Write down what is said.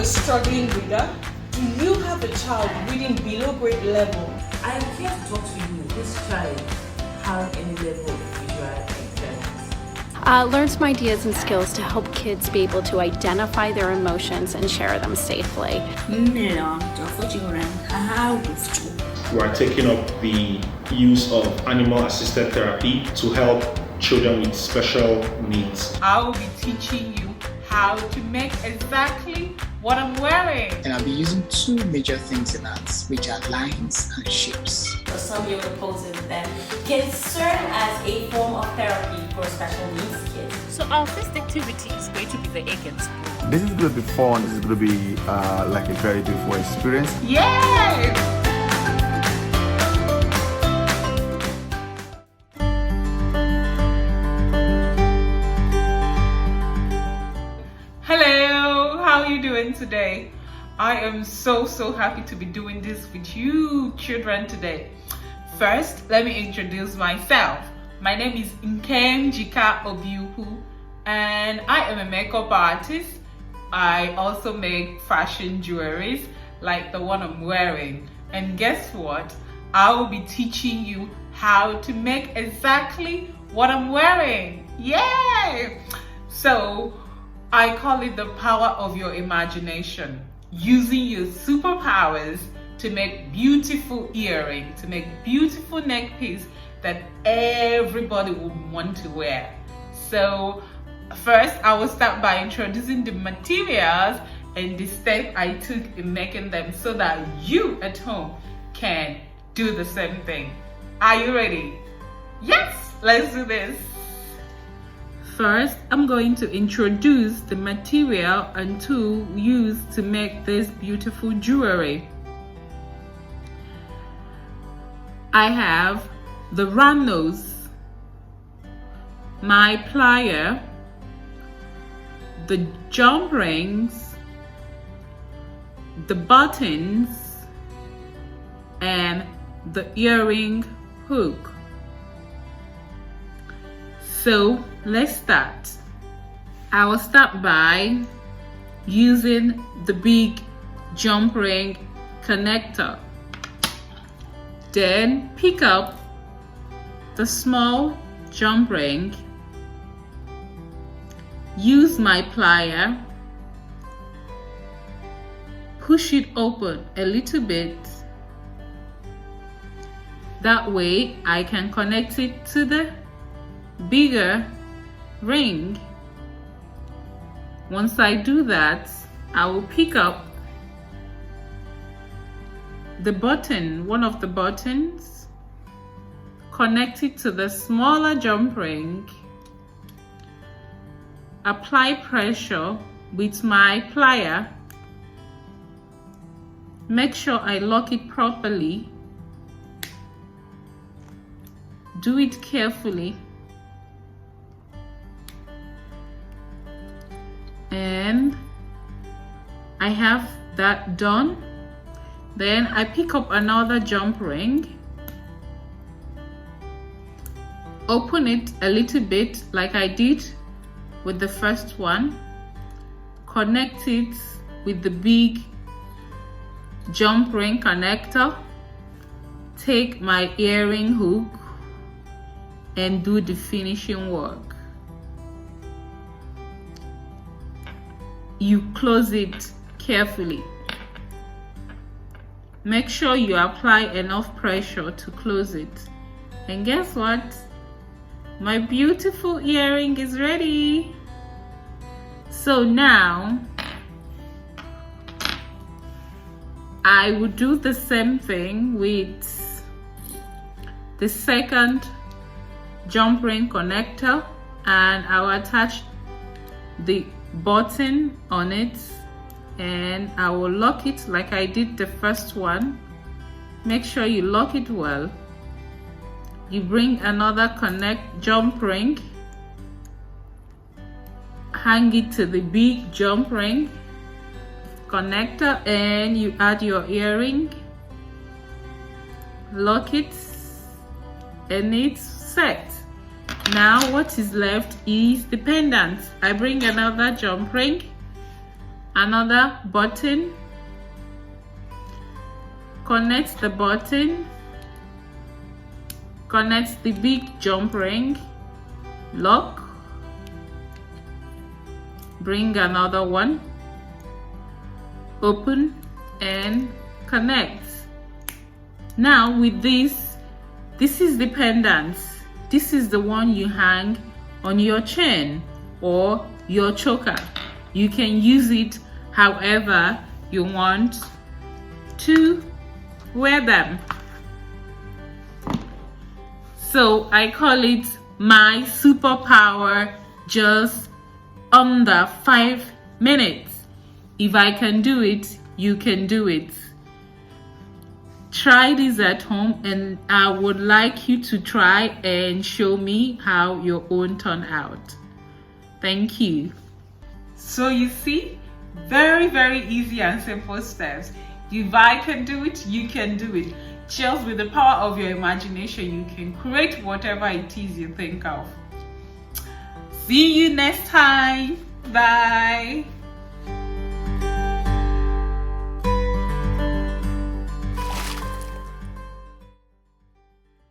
a struggling reader? Do you have a child reading below grade level? I am here to talk to you. This child has any level of visual impairment. Learn some ideas and skills to help kids be able to identify their emotions and share them safely. We are taking up the use of animal-assisted therapy to help children with special needs. I will be teaching you how to make exactly what I'm wearing. And I'll be using two major things in arts, which are lines and shapes. For some yoga poses that can serve as a form of therapy for special needs kids. So our first activity is going to be the egg and spoon. This is going to be fun. This is going to be like a very beautiful experience. Yay! Hello, how are you doing today? I am so happy to be doing this with you children today. First, let me introduce myself. My name is Nkem and I am a makeup artist. I also make fashion jewelries like the one I'm wearing. And guess what? I will be teaching you how to make exactly what I'm wearing. Yay! So, I call it the power of your imagination. Using your superpowers to make beautiful earrings, to make beautiful neck piece that everybody would want to wear. So first, I will start by introducing the materials and the step I took in making them so that you at home can do the same thing. Are you ready? Yes, let's do this. First, I'm going to introduce the material and tool used to make this beautiful jewelry. I have the ram nose, my plier, the jump rings, the buttons, and the earring hook. So let's start. I will start by using the big jump ring connector. Then pick up the small jump ring. Use my plier. Push it open a little bit. That way I can connect it to the bigger ring. Once I do that, I will pick up the button, one of the buttons, connect it to the smaller jump ring, apply pressure with my plier, make sure I lock it properly, do it carefully, and I have that done. Then I pick up another jump ring, open it a little bit like I did with the first one, connect it with the big jump ring connector, take my earring hook and do the finishing work. You close it carefully. Make sure you apply enough pressure to close it. And guess what? My beautiful earring is ready. So now I will do the same thing with the second jump ring connector, and I will attach the button on it and I will lock it like I did the first one. Make sure you lock it well. You bring another jump ring, hang it to the big jump ring connector, and you add your earring, lock it, and it's set. Now what is left is the pendant. I bring another jump ring, another button, connect the button, connect the big jump ring, lock, bring another one, open and connect. Now with this is the pendant. This is the one you hang on your chain or your choker. You can use it however you want to wear them. So I call it my superpower, just under 5 minutes. If I can do it, you can do it. Try this at home, and I would like you to try and show me how your own turn out. Thank you. So you see, very, very easy and simple steps. If I can do it, you can do it. Just with the power of your imagination, you can create whatever it is you think of. See you next time. Bye.